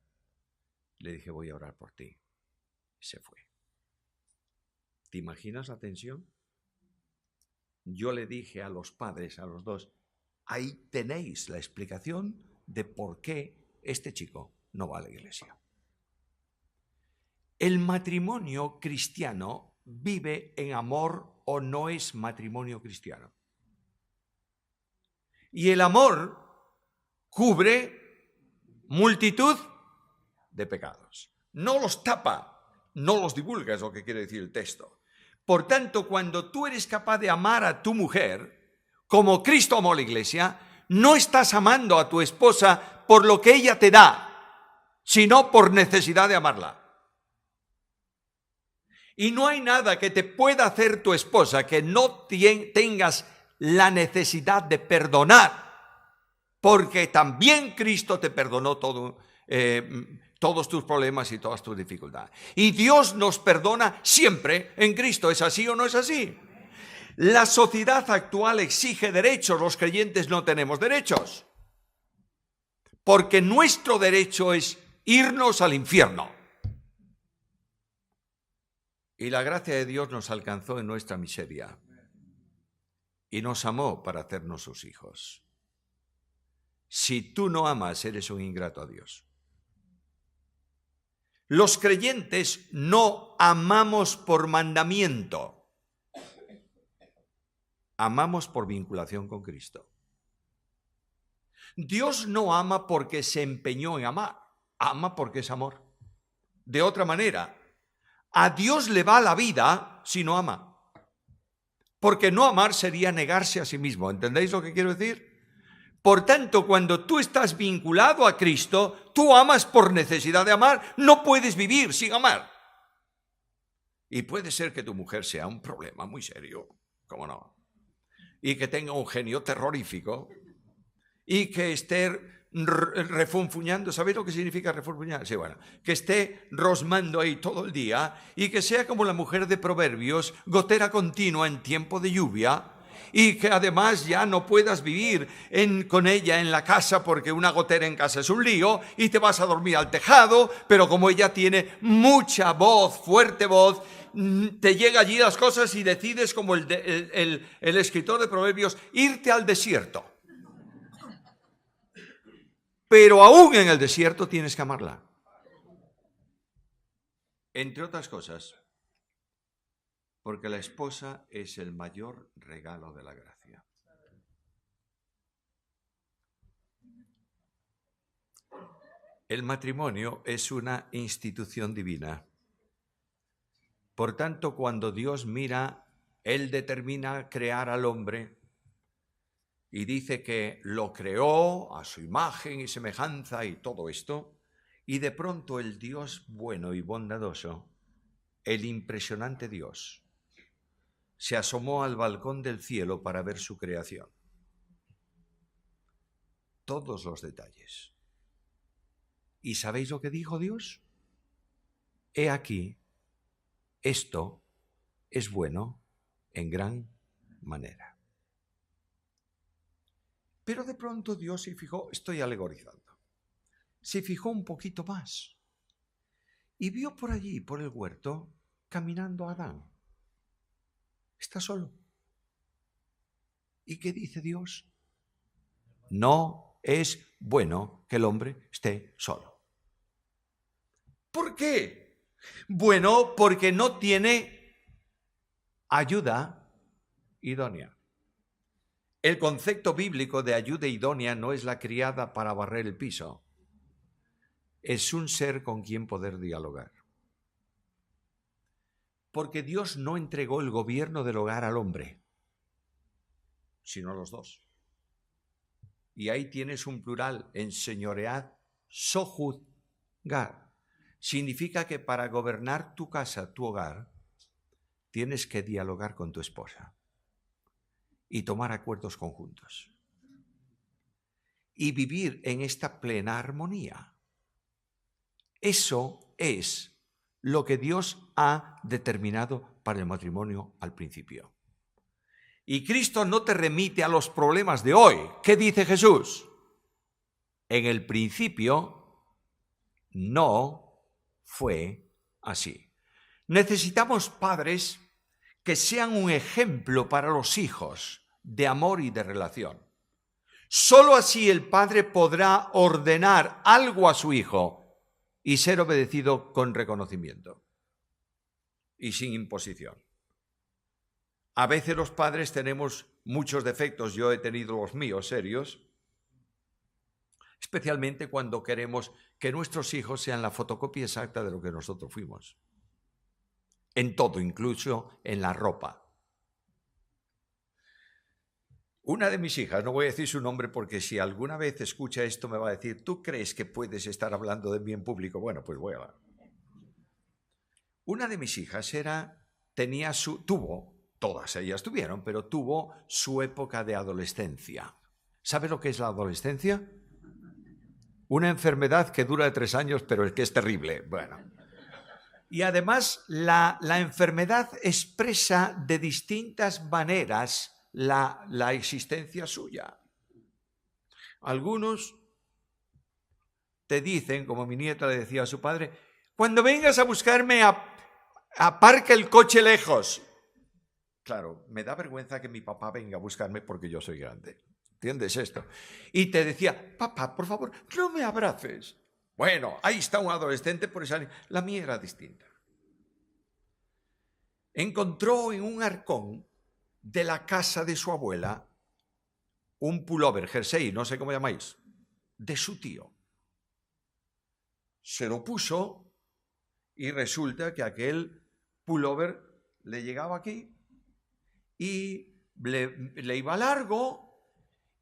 le dije, voy a orar por ti. Se fue. ¿Te imaginas la tensión? Yo le dije a los padres, a los dos, ahí tenéis la explicación de por qué este chico no va a la iglesia. ¿El matrimonio cristiano vive en amor o no es matrimonio cristiano? Y el amor cubre multitud de pecados. No los tapa, no los divulga, es lo que quiere decir el texto. Por tanto, cuando tú eres capaz de amar a tu mujer, como Cristo amó a la iglesia, no estás amando a tu esposa por lo que ella te da, sino por necesidad de amarla. Y no hay nada que te pueda hacer tu esposa que no tengas la necesidad de perdonar, porque también Cristo te perdonó todos tus problemas y todas tus dificultades. Y Dios nos perdona siempre en Cristo. ¿Es así o no es así? La sociedad actual exige derechos, los creyentes no tenemos derechos, porque nuestro derecho es irnos al infierno. Y la gracia de Dios nos alcanzó en nuestra miseria y nos amó para hacernos sus hijos. Si tú no amas, eres un ingrato a Dios. Los creyentes no amamos por mandamiento, amamos por vinculación con Cristo. Dios no ama porque se empeñó en amar, ama porque es amor. De otra manera, a Dios le va la vida si no ama, porque no amar sería negarse a sí mismo. ¿Entendéis lo que quiero decir? Por tanto, cuando tú estás vinculado a Cristo, tú amas por necesidad de amar. No puedes vivir sin amar. Y puede ser que tu mujer sea un problema muy serio, ¿cómo no? Y que tenga un genio terrorífico y que esté refunfuñando. ¿Sabéis lo que significa refunfuñar? Sí, bueno, que esté rosmando ahí todo el día y que sea como la mujer de Proverbios, gotera continua en tiempo de lluvia, y que además ya no puedas vivir con ella en la casa porque una gotera en casa es un lío y te vas a dormir al tejado, pero como ella tiene mucha voz, fuerte voz, te llega allí las cosas y decides, como el escritor de Proverbios, irte al desierto. Pero aún en el desierto tienes que amarla. Entre otras cosas, porque la esposa es el mayor regalo de la gracia. El matrimonio es una institución divina. Por tanto, cuando Dios mira, Él determina crear al hombre Y dice que lo creó a su imagen y semejanza y todo esto. Y de pronto el Dios bueno y bondadoso, el impresionante Dios, se asomó al balcón del cielo para ver su creación. Todos los detalles. ¿Y sabéis lo que dijo Dios? He aquí, esto es bueno en gran manera. Pero de pronto Dios se fijó, estoy alegorizando, se fijó un poquito más y vio por allí, por el huerto, caminando a Adán. Está solo. ¿Y qué dice Dios? No es bueno que el hombre esté solo. ¿Por qué? Bueno, porque no tiene ayuda idónea. El concepto bíblico de ayuda idónea no es la criada para barrer el piso. Es un ser con quien poder dialogar. Porque Dios no entregó el gobierno del hogar al hombre, sino a los dos. Y ahí tienes un plural, enseñoread, sojuzgar. Significa que para gobernar tu casa, tu hogar, tienes que dialogar con tu esposa y tomar acuerdos conjuntos. Y vivir en esta plena armonía. Eso es lo que Dios ha determinado para el matrimonio al principio. Y Cristo no te remite a los problemas de hoy. ¿Qué dice Jesús? En el principio no fue así. Necesitamos padres que sean un ejemplo para los hijos de amor y de relación. Solo así el padre podrá ordenar algo a su hijo y ser obedecido con reconocimiento y sin imposición. A veces los padres tenemos muchos defectos, yo he tenido los míos serios, especialmente cuando queremos que nuestros hijos sean la fotocopia exacta de lo que nosotros fuimos. En todo, incluso en la ropa. Una de mis hijas, no voy a decir su nombre porque si alguna vez escucha esto me va a decir, ¿tú crees que puedes estar hablando de mí en público? Bueno, pues voy a hablar. Una de mis hijas tuvo, todas ellas tuvieron, pero tuvo su época de adolescencia. ¿Sabe lo que es la adolescencia? Una enfermedad que dura de 3 años, pero es que es terrible. Bueno. Y además la enfermedad expresa de distintas maneras la existencia suya. Algunos te dicen, como mi nieta le decía a su padre, cuando vengas a buscarme, aparca el coche lejos. Claro, me da vergüenza que mi papá venga a buscarme porque yo soy grande. ¿Entiendes esto? Y te decía, papá, por favor, no me abraces. Bueno, ahí está un adolescente por esa... La mía era distinta. Encontró en un arcón de la casa de su abuela un pullover, jersey, no sé cómo llamáis, de su tío. Se lo puso y resulta que aquel pullover le llegaba aquí y le iba largo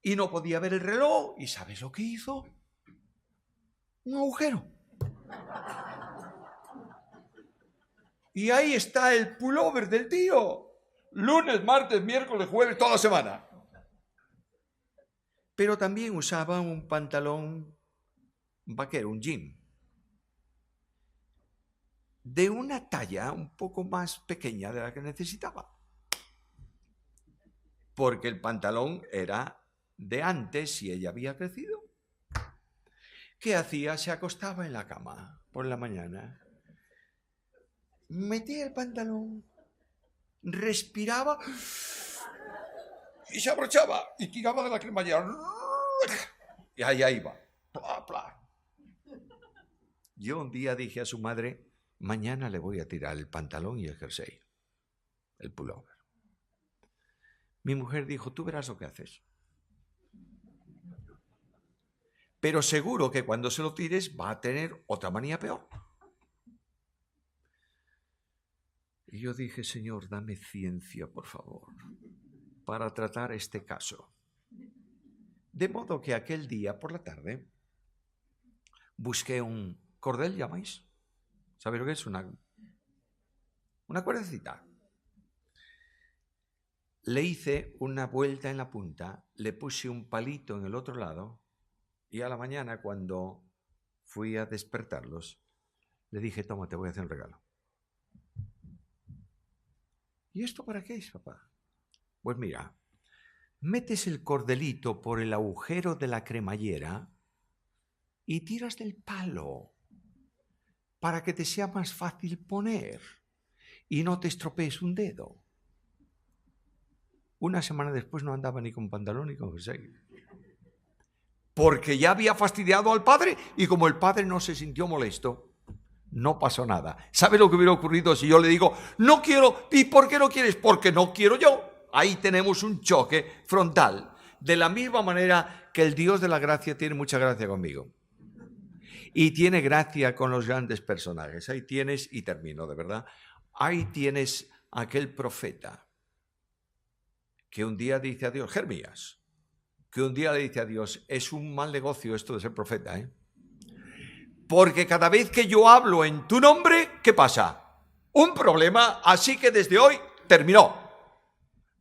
y no podía ver el reloj. ¿Y sabes lo que hizo? Un agujero. Y ahí está el pullover del tío. Lunes, martes, miércoles, jueves, toda la semana. Pero también usaba un pantalón vaquero, un jean, de una talla un poco más pequeña de la que necesitaba. Porque el pantalón era de antes y ella había crecido. ¿Qué hacía? Se acostaba en la cama por la mañana, metía el pantalón, respiraba y se abrochaba y tiraba de la cremallera. Y allá iba. Pla, pla. Yo un día dije a su madre, mañana le voy a tirar el pantalón y el jersey, el pullover. Mi mujer dijo, tú verás lo que haces. Pero seguro que cuando se lo tires va a tener otra manía peor. Y yo dije, Señor, dame ciencia, por favor, para tratar este caso. De modo que aquel día por la tarde busqué un cordel, ¿llamáis? ¿Sabéis lo que es? Una cuerdecita. Le hice una vuelta en la punta, le puse un palito en el otro lado y a la mañana cuando fui a despertarlos, le dije, toma, te voy a hacer un regalo. ¿Y esto para qué es, papá? Pues mira, metes el cordelito por el agujero de la cremallera y tiras del palo para que te sea más fácil poner y no te estropees un dedo. Una semana después no andaba ni con pantalón ni con jersey. Porque ya había fastidiado al padre y como el padre no se sintió molesto, no pasó nada. ¿Sabe lo que hubiera ocurrido si yo le digo, no quiero? ¿Y por qué no quieres? Porque no quiero yo. Ahí tenemos un choque frontal. De la misma manera que el Dios de la gracia tiene mucha gracia conmigo. Y tiene gracia con los grandes personajes. Ahí tienes, y termino de verdad, ahí tienes aquel profeta que un día dice a Dios, Jeremías, que un día le dice a Dios, es un mal negocio esto de ser profeta, ¿eh? Porque cada vez que yo hablo en tu nombre, ¿qué pasa? Un problema, así que desde hoy terminó.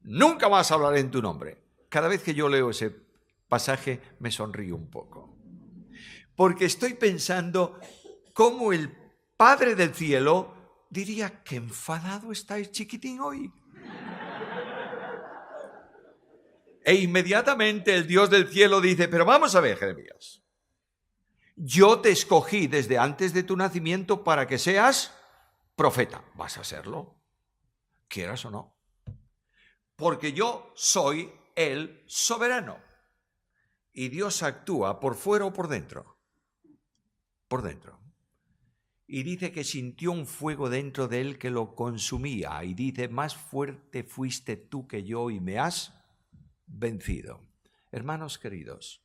Nunca más hablaré en tu nombre. Cada vez que yo leo ese pasaje me sonrío un poco. Porque estoy pensando cómo el Padre del cielo diría, qué enfadado estáis, chiquitín, hoy. E inmediatamente el Dios del cielo dice, pero vamos a ver, Jeremías, yo te escogí desde antes de tu nacimiento para que seas profeta. ¿Vas a serlo? Quieras o no. Porque yo soy el soberano. Y Dios actúa por fuera o por dentro. Por dentro. Y dice que sintió un fuego dentro de él que lo consumía. Y dice, más fuerte fuiste tú que yo y me has vencido. Hermanos queridos,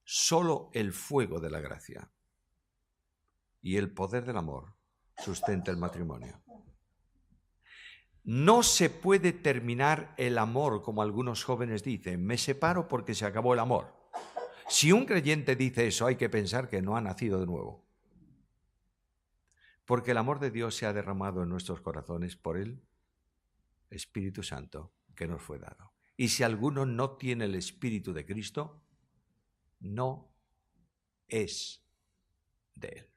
solo el fuego de la gracia y el poder del amor sustenta el matrimonio. No se puede terminar el amor como algunos jóvenes dicen, me separo porque se acabó el amor. Si un creyente dice eso, hay que pensar que no ha nacido de nuevo. Porque el amor de Dios se ha derramado en nuestros corazones por el Espíritu Santo que nos fue dado. Y si alguno no tiene el Espíritu de Cristo, no es de él.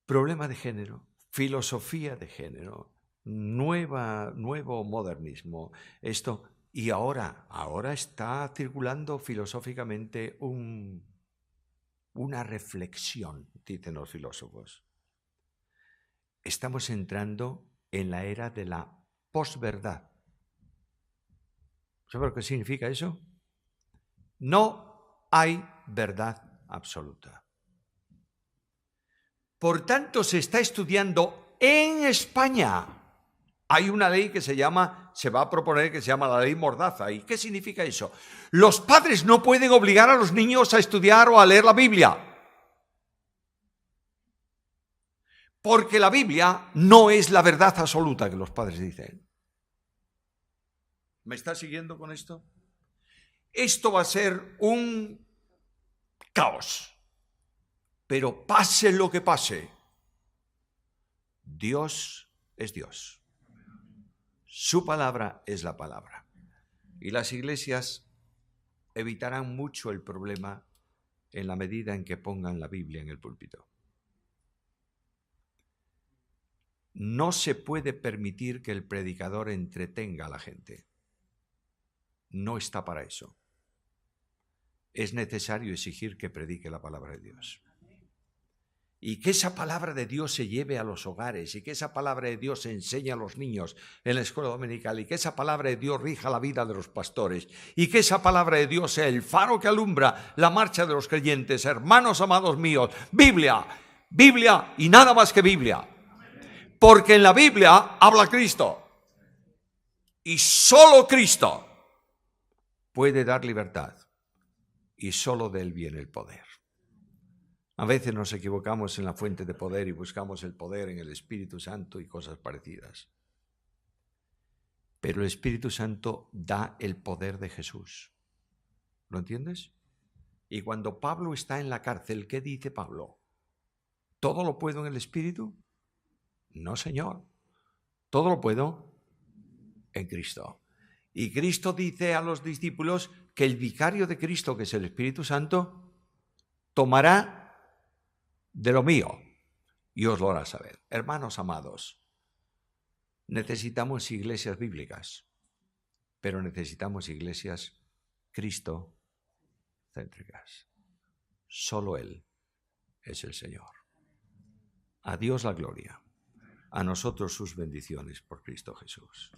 Problema de género, filosofía de género, nuevo modernismo. Esto, y ahora está circulando filosóficamente una reflexión, dicen los filósofos. Estamos entrando en la era de la posverdad. ¿Sabe lo que significa eso? No hay verdad absoluta. Por tanto, se está estudiando en España. Hay una ley que se va a proponer que se llama la ley Mordaza. ¿Y qué significa eso? Los padres no pueden obligar a los niños a estudiar o a leer la Biblia. Porque la Biblia no es la verdad absoluta que los padres dicen. ¿Me está siguiendo con esto? Esto va a ser un caos. Pero pase lo que pase, Dios es Dios. Su palabra es la palabra. Y las iglesias evitarán mucho el problema en la medida en que pongan la Biblia en el púlpito. No se puede permitir que el predicador entretenga a la gente. No está para eso. Es necesario exigir que predique la palabra de Dios. Y que esa palabra de Dios se lleve a los hogares, y que esa palabra de Dios se enseñe a los niños en la escuela dominical, y que esa palabra de Dios rija la vida de los pastores, y que esa palabra de Dios sea el faro que alumbra la marcha de los creyentes. Hermanos amados míos, Biblia y nada más que Biblia. Porque en la Biblia habla Cristo, y solo Cristo puede dar libertad, y solo de Él viene el poder. A veces nos equivocamos en la fuente de poder y buscamos el poder en el Espíritu Santo y cosas parecidas. pero el Espíritu Santo da el poder de Jesús. ¿Lo entiendes? Y cuando Pablo está en la cárcel, ¿qué dice Pablo? ¿Todo lo puedo en el Espíritu? No, Señor. Todo lo puedo en Cristo. Y Cristo dice a los discípulos que el vicario de Cristo, que es el Espíritu Santo, tomará de lo mío y os lo hará saber. Hermanos amados, necesitamos iglesias bíblicas, pero necesitamos iglesias cristocéntricas. Solo Él es el Señor. A Dios la gloria, a nosotros sus bendiciones por Cristo Jesús.